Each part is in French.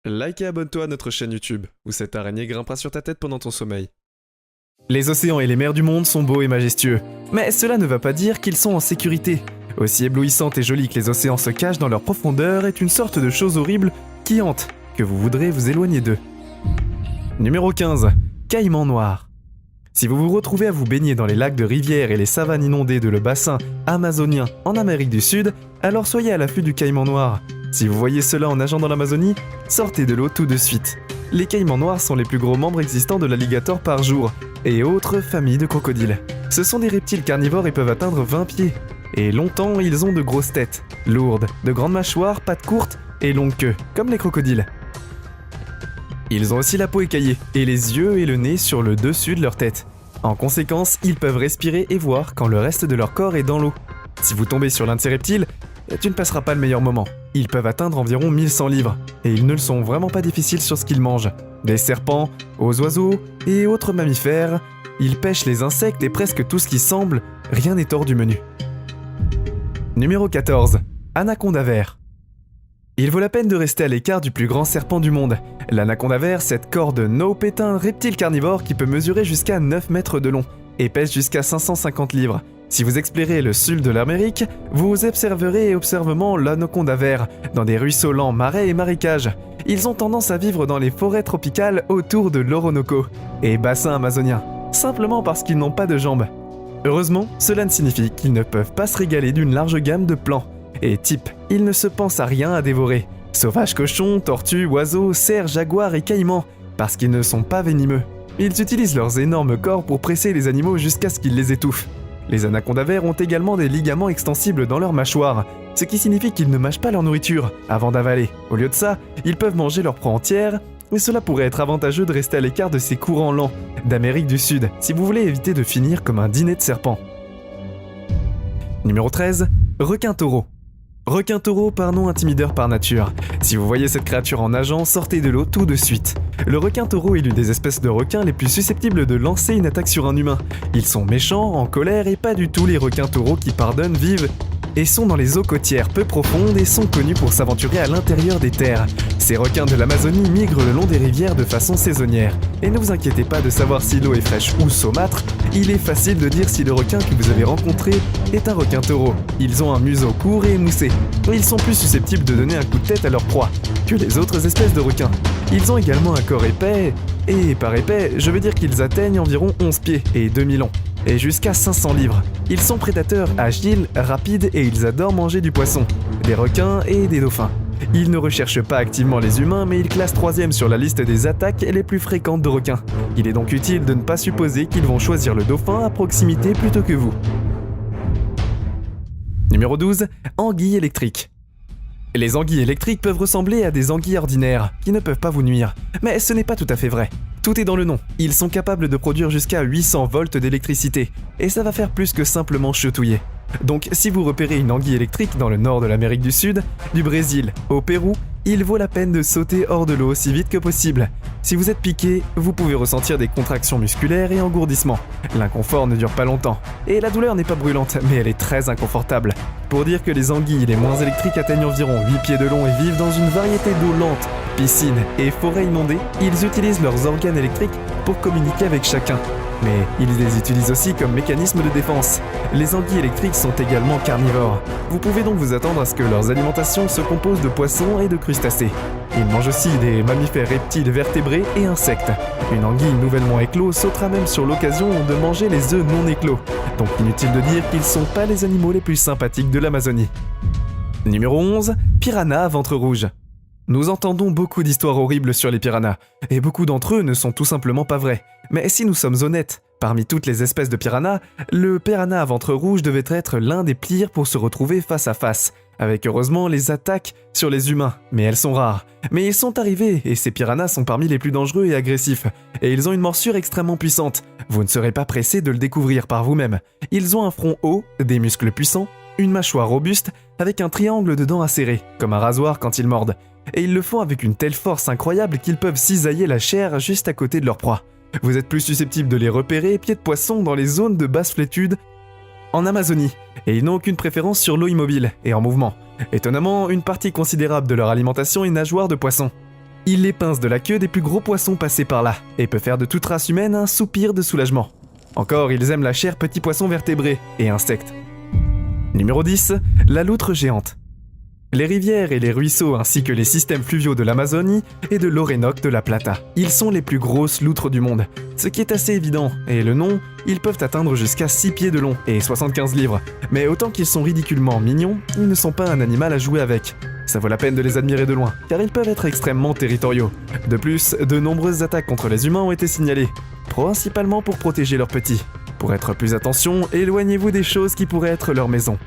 Like et abonne-toi à notre chaîne YouTube, où cette araignée grimpera sur ta tête pendant ton sommeil. Les océans et les mers du monde sont beaux et majestueux, mais cela ne va pas dire qu'ils sont en sécurité. Aussi éblouissantes et jolies que les océans se cachent dans leur profondeur est une sorte de chose horrible qui hante, que vous voudrez vous éloigner d'eux. Numéro 15. Caïman noir. Si vous vous retrouvez à vous baigner dans les lacs de rivières et les savanes inondées de le bassin amazonien en Amérique du Sud, alors soyez à l'affût du caïman noir. Si vous voyez cela en nageant dans l'Amazonie, sortez de l'eau tout de suite. Les caïmans noirs sont les plus gros membres existants de l'alligator par jour, et autres familles de crocodiles. Ce sont des reptiles carnivores et peuvent atteindre 20 pieds. Et longtemps, ils ont de grosses têtes, lourdes, de grandes mâchoires, pattes courtes et longues queues, comme les crocodiles. Ils ont aussi la peau écaillée, et les yeux et le nez sur le dessus de leur tête. En conséquence, ils peuvent respirer et voir quand le reste de leur corps est dans l'eau. Si vous tombez sur l'un de ces reptiles, tu ne passeras pas le meilleur moment. Ils peuvent atteindre environ 1100 livres, et ils ne le sont vraiment pas difficiles sur ce qu'ils mangent. Des serpents, aux oiseaux et autres mammifères, ils pêchent les insectes et presque tout ce qui semble, rien n'est hors du menu. Numéro 14. Anaconda vert. Il vaut la peine de rester à l'écart du plus grand serpent du monde. L'anaconda vert, cette corde nope, est un reptile carnivore qui peut mesurer jusqu'à 9 mètres de long et pèse jusqu'à 550 livres. Si vous explorez le sud de l'Amérique, vous observerez observement l'anaconda vert dans des ruisseaux lents, marais et marécages. Ils ont tendance à vivre dans les forêts tropicales autour de l'Orinoco et bassins amazoniens, simplement parce qu'ils n'ont pas de jambes. Heureusement, cela ne signifie qu'ils ne peuvent pas se régaler d'une large gamme de plants. Et type, ils ne se pensent à rien à dévorer. Sauvages cochons, tortues, oiseaux, cerfs, jaguars et caïmans, parce qu'ils ne sont pas venimeux. Ils utilisent leurs énormes corps pour presser les animaux jusqu'à ce qu'ils les étouffent. Les anacondas verts ont également des ligaments extensibles dans leur mâchoire, ce qui signifie qu'ils ne mâchent pas leur nourriture avant d'avaler. Au lieu de ça, ils peuvent manger leur proie entière, et cela pourrait être avantageux de rester à l'écart de ces courants lents d'Amérique du Sud, si vous voulez éviter de finir comme un dîner de serpents. Numéro 13. Requin-taureau. Requin-taureau par nom intimideur par nature. Si vous voyez cette créature en nageant, sortez de l'eau tout de suite. Le requin-taureau est l'une des espèces de requins les plus susceptibles de lancer une attaque sur un humain. Ils sont méchants, en colère et pas du tout les requins-taureaux qui pardonnent, vivent et sont dans les eaux côtières peu profondes et sont connus pour s'aventurer à l'intérieur des terres. Ces requins de l'Amazonie migrent le long des rivières de façon saisonnière. Et ne vous inquiétez pas de savoir si l'eau est fraîche ou saumâtre, il est facile de dire si le requin que vous avez rencontré est un requin-taureau. Ils ont un museau court et émoussé. Ils sont plus susceptibles de donner un coup de tête à leur proie que les autres espèces de requins. Ils ont également un corps épais, et par épais, je veux dire qu'ils atteignent environ 11 pieds et 2000 longs, et jusqu'à 500 livres. Ils sont prédateurs agiles, rapides et ils adorent manger du poisson, des requins et des dauphins. Ils ne recherchent pas activement les humains, mais ils classent 3e sur la liste des attaques les plus fréquentes de requins. Il est donc utile de ne pas supposer qu'ils vont choisir le dauphin à proximité plutôt que vous. Numéro 12. Anguilles électriques. Les anguilles électriques peuvent ressembler à des anguilles ordinaires, qui ne peuvent pas vous nuire. Mais ce n'est pas tout à fait vrai. Tout est dans le nom. Ils sont capables de produire jusqu'à 800 volts d'électricité, et ça va faire plus que simplement chatouiller. Donc si vous repérez une anguille électrique dans le nord de l'Amérique du Sud, du Brésil au Pérou, il vaut la peine de sauter hors de l'eau aussi vite que possible. Si vous êtes piqué, vous pouvez ressentir des contractions musculaires et engourdissements. L'inconfort ne dure pas longtemps, et la douleur n'est pas brûlante, mais elle est très inconfortable. Pour dire que les anguilles les moins électriques atteignent environ 8 pieds de long et vivent dans une variété d'eau lente, piscines et forêts inondées, ils utilisent leurs organes électriques pour communiquer avec chacun. Mais ils les utilisent aussi comme mécanisme de défense. Les anguilles électriques sont également carnivores. Vous pouvez donc vous attendre à ce que leurs alimentations se composent de poissons et de crustacés. Ils mangent aussi des mammifères reptiles vertébrés et insectes. Une anguille nouvellement éclos sautera même sur l'occasion de manger les œufs non éclos. Donc inutile de dire qu'ils sont pas les animaux les plus sympathiques de l'Amazonie. Numéro 11. Piranha à ventre rouge. Nous entendons beaucoup d'histoires horribles sur les piranhas, et beaucoup d'entre eux ne sont tout simplement pas vrais. Mais si nous sommes honnêtes, parmi toutes les espèces de piranhas, le piranha à ventre rouge devait être l'un des pires pour se retrouver face à face, avec heureusement les attaques sur les humains, mais elles sont rares. Mais ils sont arrivés, et ces piranhas sont parmi les plus dangereux et agressifs, et ils ont une morsure extrêmement puissante. Vous ne serez pas pressé de le découvrir par vous-même. Ils ont un front haut, des muscles puissants, une mâchoire robuste, avec un triangle de dents acérées, comme un rasoir quand ils mordent. Et ils le font avec une telle force incroyable qu'ils peuvent cisailler la chair juste à côté de leur proie. Vous êtes plus susceptible de les repérer pieds de poisson dans les zones de basse flétude en Amazonie, et ils n'ont aucune préférence sur l'eau immobile et en mouvement. Étonnamment, une partie considérable de leur alimentation est nageoire de poisson. Il les pince de la queue des plus gros poissons passés par là, et peut faire de toute race humaine un soupir de soulagement. Encore, ils aiment la chair petits poissons vertébrés et insectes. Numéro 10, la loutre géante. Les rivières et les ruisseaux ainsi que les systèmes fluviaux de l'Amazonie et de l'Orénoque de la Plata. Ils sont les plus grosses loutres du monde, ce qui est assez évident, et le nom, ils peuvent atteindre jusqu'à 6 pieds de long et 75 livres. Mais autant qu'ils sont ridiculement mignons, ils ne sont pas un animal à jouer avec. Ça vaut la peine de les admirer de loin, car ils peuvent être extrêmement territoriaux. De plus, de nombreuses attaques contre les humains ont été signalées, principalement pour protéger leurs petits. Pour être plus attention, éloignez-vous des choses qui pourraient être leur maison.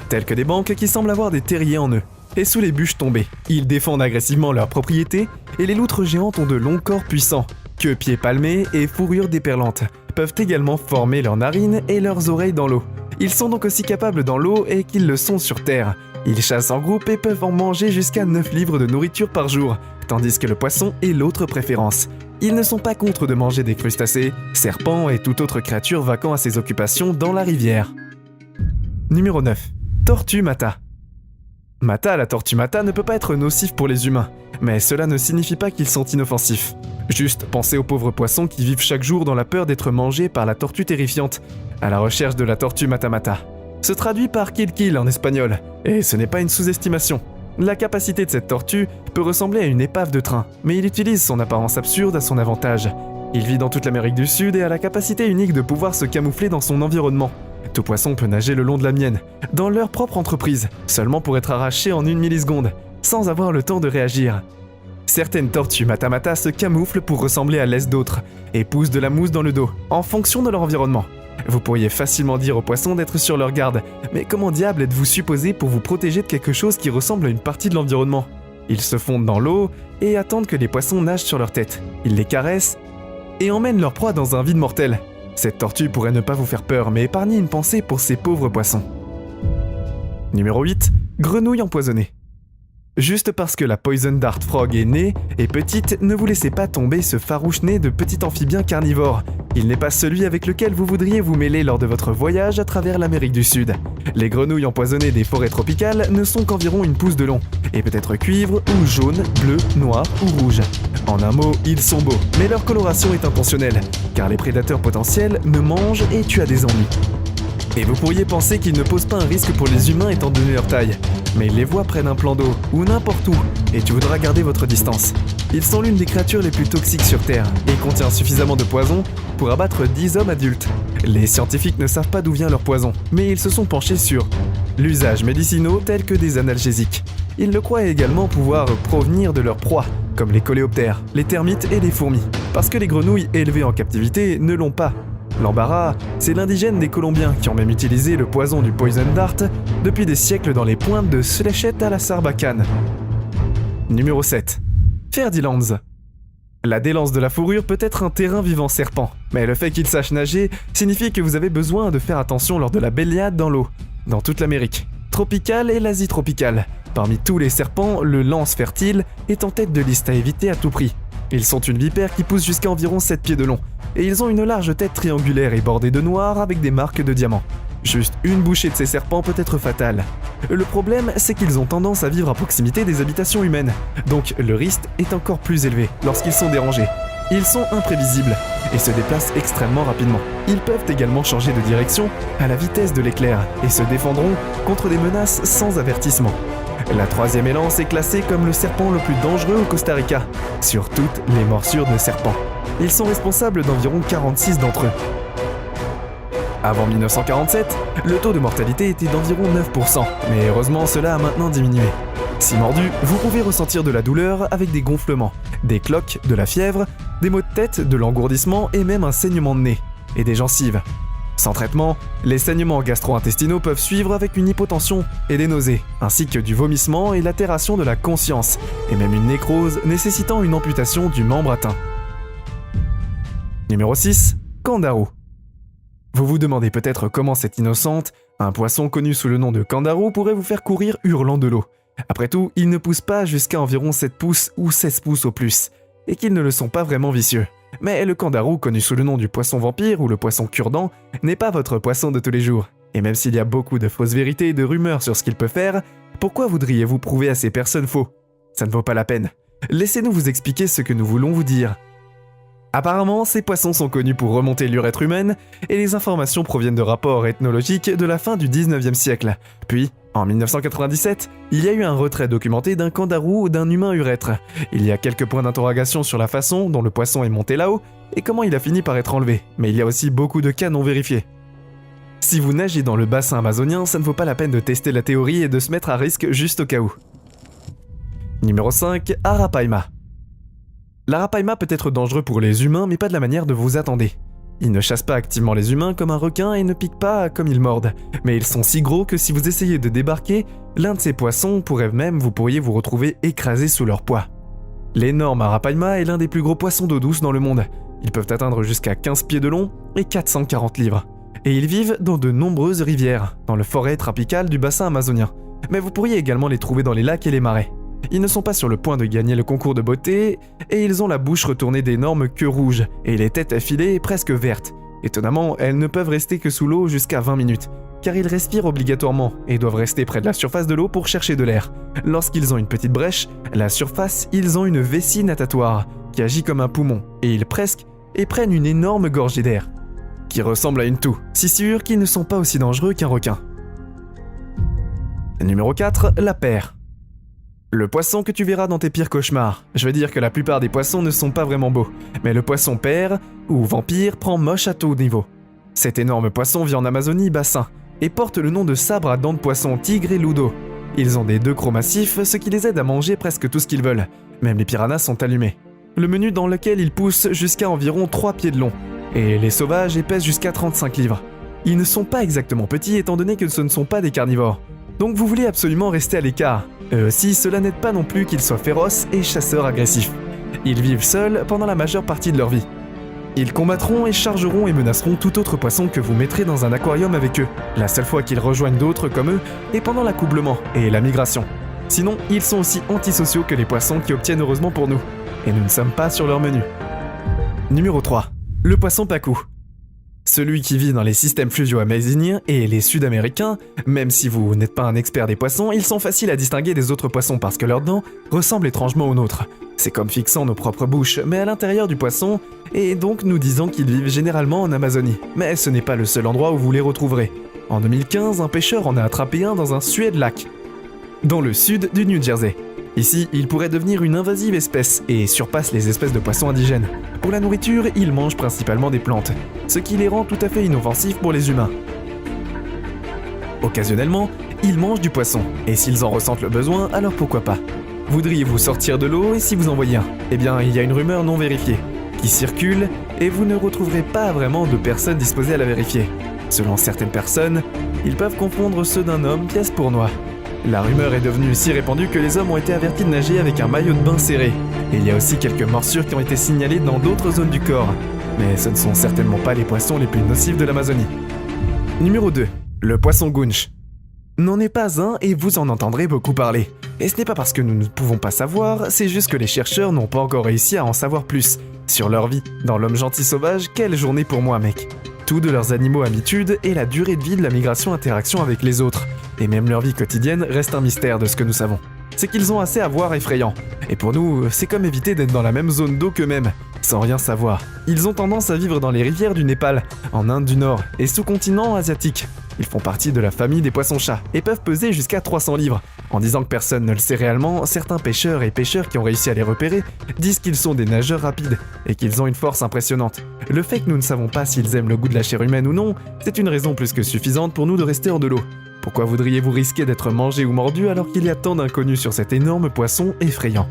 Tels que des banques qui semblent avoir des terriers en eux, et sous les bûches tombées. Ils défendent agressivement leurs propriétés, et les loutres géantes ont de longs corps puissants, queue pieds palmés et fourrure déperlante, peuvent également former leurs narines et leurs oreilles dans l'eau. Ils sont donc aussi capables dans l'eau et qu'ils le sont sur terre. Ils chassent en groupe et peuvent en manger jusqu'à 9 livres de nourriture par jour, tandis que le poisson est l'autre préférence. Ils ne sont pas contre de manger des crustacés, serpents et toute autre créature vaquant à ses occupations dans la rivière. Numéro 9. Tortue Mata. Mata, la tortue Mata, ne peut pas être nocif pour les humains, mais cela ne signifie pas qu'ils sont inoffensifs. Juste pensez aux pauvres poissons qui vivent chaque jour dans la peur d'être mangés par la tortue terrifiante, à la recherche de la tortue Mata Mata. Se traduit par Kill Kill en espagnol, et ce n'est pas une sous-estimation. La capacité de cette tortue peut ressembler à une épave de train, mais il utilise son apparence absurde à son avantage. Il vit dans toute l'Amérique du Sud et a la capacité unique de pouvoir se camoufler dans son environnement. Tout poisson peut nager le long de la mienne, dans leur propre entreprise, seulement pour être arraché en 1 milliseconde, sans avoir le temps de réagir. Certaines tortues Mata-Mata se camouflent pour ressembler à l'aise d'autres, et poussent de la mousse dans le dos, en fonction de leur environnement. Vous pourriez facilement dire aux poissons d'être sur leur garde, mais comment diable êtes-vous supposé pour vous protéger de quelque chose qui ressemble à une partie de l'environnement ? Ils se fondent dans l'eau et attendent que les poissons nagent sur leur tête. Ils les caressent et emmènent leur proie dans un vide mortel. Cette tortue pourrait ne pas vous faire peur, mais épargnez une pensée pour ces pauvres poissons. Numéro 8. Grenouille empoisonnée. Juste parce que la Poison Dart Frog est née et petite, ne vous laissez pas tomber ce farouche nez de petit amphibien carnivore. Il n'est pas celui avec lequel vous voudriez vous mêler lors de votre voyage à travers l'Amérique du Sud. Les grenouilles empoisonnées des forêts tropicales ne sont qu'environ 1 pouce de long, et peut être cuivre ou jaune, bleu, noir ou rouge. En un mot, ils sont beaux, mais leur coloration est intentionnelle, car les prédateurs potentiels ne mangent et tuent à des ennuis. Et vous pourriez penser qu'ils ne posent pas un risque pour les humains étant donné leur taille, mais ils les voient près d'un plan d'eau ou n'importe où, et tu voudras garder votre distance. Ils sont l'une des créatures les plus toxiques sur Terre, et contiennent suffisamment de poison pour abattre 10 hommes adultes. Les scientifiques ne savent pas d'où vient leur poison, mais ils se sont penchés sur l'usage médicinaux tels que des analgésiques. Ils le croient également pouvoir provenir de leurs proies, comme les coléoptères, les termites et les fourmis, parce que les grenouilles élevées en captivité ne l'ont pas. L'embarras, c'est l'indigène des Colombiens qui ont même utilisé le poison du Poison Dart depuis des siècles dans les pointes de Sléchette à la Sarbacane. Numéro 7. Ferdinands. La déliance de la fourrure peut être un terrain vivant serpent, mais le fait qu'il sache nager signifie que vous avez besoin de faire attention lors de la baignade dans l'eau, dans toute l'Amérique tropicale et l'Asie tropicale. Parmi tous les serpents, le lance fertile est en tête de liste à éviter à tout prix. Ils sont une vipère qui pousse jusqu'à environ 7 pieds de long, et ils ont une large tête triangulaire et bordée de noir avec des marques de diamants. Juste une bouchée de ces serpents peut être fatale. Le problème, c'est qu'ils ont tendance à vivre à proximité des habitations humaines, donc le risque est encore plus élevé lorsqu'ils sont dérangés. Ils sont imprévisibles et se déplacent extrêmement rapidement. Ils peuvent également changer de direction à la vitesse de l'éclair et se défendront contre des menaces sans avertissement. La 3e élance est classée comme le serpent le plus dangereux au Costa Rica, sur toutes les morsures de serpents. Ils sont responsables d'environ 46 d'entre eux. Avant 1947, le taux de mortalité était d'environ 9%, mais heureusement cela a maintenant diminué. Si mordu, vous pouvez ressentir de la douleur avec des gonflements, des cloques, de la fièvre, des maux de tête, de l'engourdissement et même un saignement de nez, et des gencives. Sans traitement, les saignements gastro-intestinaux peuvent suivre avec une hypotension et des nausées, ainsi que du vomissement et l'altération de la conscience, et même une nécrose nécessitant une amputation du membre atteint. Numéro 6. Candarou. Vous vous demandez peut-être comment cette innocente, un poisson connu sous le nom de candarou, pourrait vous faire courir hurlant de l'eau. Après tout, ils ne poussent pas jusqu'à environ 7 pouces ou 16 pouces au plus, et qu'ils ne le sont pas vraiment vicieux. Mais le candarou, connu sous le nom du poisson vampire ou le poisson cure-dent, n'est pas votre poisson de tous les jours. Et même s'il y a beaucoup de fausses vérités et de rumeurs sur ce qu'il peut faire, pourquoi voudriez-vous prouver à ces personnes faux ? Ça ne vaut pas la peine. laissez-nous vous expliquer ce que nous voulons vous dire. Apparemment, ces poissons sont connus pour remonter l'urètre humaine, et les informations proviennent de rapports ethnologiques de la fin du 19e siècle. Puis, en 1997, il y a eu un retrait documenté d'un kangaroo ou d'un humain urètre. Il y a quelques points d'interrogation sur la façon dont le poisson est monté là-haut, et comment il a fini par être enlevé, mais il y a aussi beaucoup de cas non vérifiés. Si vous nagez dans le bassin amazonien, ça ne vaut pas la peine de tester la théorie et de se mettre à risque juste au cas où. Numéro 5. Arapaima. L'arapaima peut être dangereux pour les humains, mais pas de la manière dont vous attendez. Ils ne chassent pas activement les humains comme un requin et ne piquent pas comme ils mordent, mais ils sont si gros que si vous essayez de débarquer, l'un de ces poissons vous pourriez vous retrouver écrasé sous leur poids. L'énorme arapaima est l'un des plus gros poissons d'eau douce dans le monde. Ils peuvent atteindre jusqu'à 15 pieds de long et 440 livres. Et ils vivent dans de nombreuses rivières, dans le forêt tropicale du bassin amazonien. Mais vous pourriez également les trouver dans les lacs et les marais. Ils ne sont pas sur le point de gagner le concours de beauté, et ils ont la bouche retournée d'énormes queues rouges, et les têtes affilées et presque vertes. Étonnamment, elles ne peuvent rester que sous l'eau jusqu'à 20 minutes, car ils respirent obligatoirement, et doivent rester près de la surface de l'eau pour chercher de l'air. Lorsqu'ils ont une petite brèche, la surface, ils ont une vessie natatoire, qui agit comme un poumon, et ils prennent une énorme gorgée d'air, qui ressemble à une toux, si sûr qu'ils ne sont pas aussi dangereux qu'un requin. Numéro 4, la perre. Le poisson que tu verras dans tes pires cauchemars. Je veux dire que la plupart des poissons ne sont pas vraiment beaux, mais le poisson perre, ou vampire, prend moche à tout niveau. Cet énorme poisson vit en Amazonie bassin, et porte le nom de sabre à dents de poisson tigre et ludo. Ils ont des 2 crocs massifs, ce qui les aide à manger presque tout ce qu'ils veulent. Même les piranhas sont allumés. Le menu dans lequel ils poussent jusqu'à environ 3 pieds de long, et les sauvages épaissent jusqu'à 35 livres. Ils ne sont pas exactement petits étant donné que ce ne sont pas des carnivores. Donc vous voulez absolument rester à l'écart. Eux aussi, cela n'aide pas non plus qu'ils soient féroces et chasseurs agressifs. Ils vivent seuls pendant la majeure partie de leur vie. Ils combattront et chargeront et menaceront tout autre poisson que vous mettrez dans un aquarium avec eux. La seule fois qu'ils rejoignent d'autres comme eux est pendant l'accouplement et la migration. Sinon, ils sont aussi antisociaux que les poissons qui obtiennent heureusement pour nous. Et nous ne sommes pas sur leur menu. Numéro 3. Le poisson pacou. Celui qui vit dans les systèmes fluvio-amazoniens et les sud-américains, même si vous n'êtes pas un expert des poissons, ils sont faciles à distinguer des autres poissons parce que leurs dents ressemblent étrangement aux nôtres. C'est comme fixant nos propres bouches, mais à l'intérieur du poisson, et donc nous disons qu'ils vivent généralement en Amazonie. Mais ce n'est pas le seul endroit où vous les retrouverez. En 2015, un pêcheur en a attrapé un dans un Sued Lake, dans le sud du New Jersey. Ici, il pourrait devenir une invasive espèce et surpasse les espèces de poissons indigènes. Pour la nourriture, ils mangent principalement des plantes, ce qui les rend tout à fait inoffensifs pour les humains. Occasionnellement, ils mangent du poisson, et s'ils en ressentent le besoin, alors pourquoi pas. Voudriez-vous sortir de l'eau et si vous en voyez un? Eh bien, il y a une rumeur non vérifiée, qui circule, et vous ne retrouverez pas vraiment de personnes disposées à la vérifier. Selon certaines personnes, ils peuvent confondre ceux d'un homme pièce pour noix. La rumeur est devenue si répandue que les hommes ont été avertis de nager avec un maillot de bain serré. Et il y a aussi quelques morsures qui ont été signalées dans d'autres zones du corps. Mais ce ne sont certainement pas les poissons les plus nocifs de l'Amazonie. Numéro 2. Le poisson gunch. N'en est pas un et vous en entendrez beaucoup parler. Et ce n'est pas parce que nous ne pouvons pas savoir, c'est juste que les chercheurs n'ont pas encore réussi à en savoir plus. Sur leur vie, dans l'homme gentil sauvage, quelle journée pour moi mec. Tout de leurs animaux habitudes et la durée de vie de la migration-interaction avec les autres. Et même leur vie quotidienne reste un mystère de ce que nous savons. C'est qu'ils ont assez à voir effrayant. Et pour nous, c'est comme éviter d'être dans la même zone d'eau qu'eux-mêmes, sans rien savoir. Ils ont tendance à vivre dans les rivières du Népal, en Inde du Nord et sous-continent asiatique. Ils font partie de la famille des poissons-chats et peuvent peser jusqu'à 300 livres. En disant que personne ne le sait réellement, certains pêcheurs qui ont réussi à les repérer disent qu'ils sont des nageurs rapides et qu'ils ont une force impressionnante. Le fait que nous ne savons pas s'ils aiment le goût de la chair humaine ou non, c'est une raison plus que suffisante pour nous de rester hors de l'eau. Pourquoi voudriez-vous risquer d'être mangé ou mordu alors qu'il y a tant d'inconnus sur cet énorme poisson effrayant?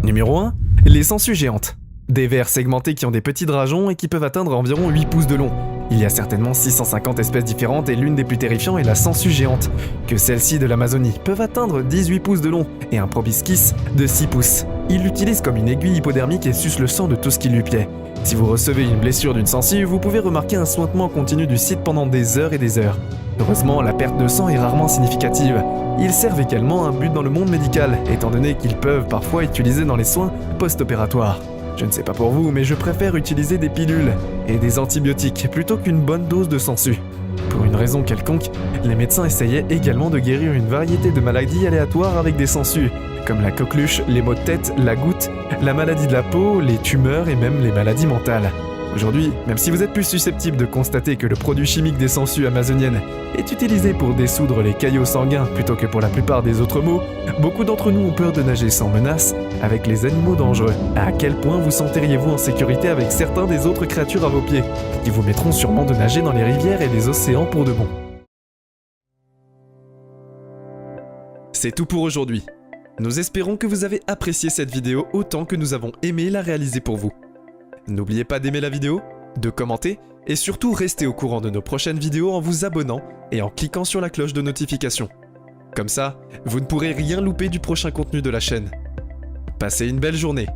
Numéro 1. Les sangsues géantes. Des vers segmentés qui ont des petits drageons et qui peuvent atteindre environ 8 pouces de long. Il y a certainement 650 espèces différentes et l'une des plus terrifiantes est la sangsue géante, que celles-ci de l'Amazonie peuvent atteindre 18 pouces de long et un proboscis de 6 pouces. Il l'utilise comme une aiguille hypodermique et suce le sang de tout ce qui lui plaît. Si vous recevez une blessure d'une sangsue, vous pouvez remarquer un suintement continu du site pendant des heures et des heures. Heureusement, la perte de sang est rarement significative. Ils servent également un but dans le monde médical, étant donné qu'ils peuvent parfois utiliser dans les soins post-opératoires. Je ne sais pas pour vous, mais je préfère utiliser des pilules et des antibiotiques plutôt qu'une bonne dose de sangsue. Pour une raison quelconque, les médecins essayaient également de guérir une variété de maladies aléatoires avec des sangsues, comme la coqueluche, les maux de tête, la goutte, la maladie de la peau, les tumeurs et même les maladies mentales. Aujourd'hui, même si vous êtes plus susceptible de constater que le produit chimique des sangsues amazoniennes est utilisé pour dissoudre les caillots sanguins plutôt que pour la plupart des autres maux, beaucoup d'entre nous ont peur de nager sans menace avec les animaux dangereux. À quel point vous sentiriez-vous en sécurité avec certains des autres créatures à vos pieds, qui vous mettront sûrement de nager dans les rivières et les océans pour de bon? C'est tout pour aujourd'hui. Nous espérons que vous avez apprécié cette vidéo autant que nous avons aimé la réaliser pour vous. N'oubliez pas d'aimer la vidéo, de commenter et surtout restez au courant de nos prochaines vidéos en vous abonnant et en cliquant sur la cloche de notification. Comme ça, vous ne pourrez rien louper du prochain contenu de la chaîne. Passez une belle journée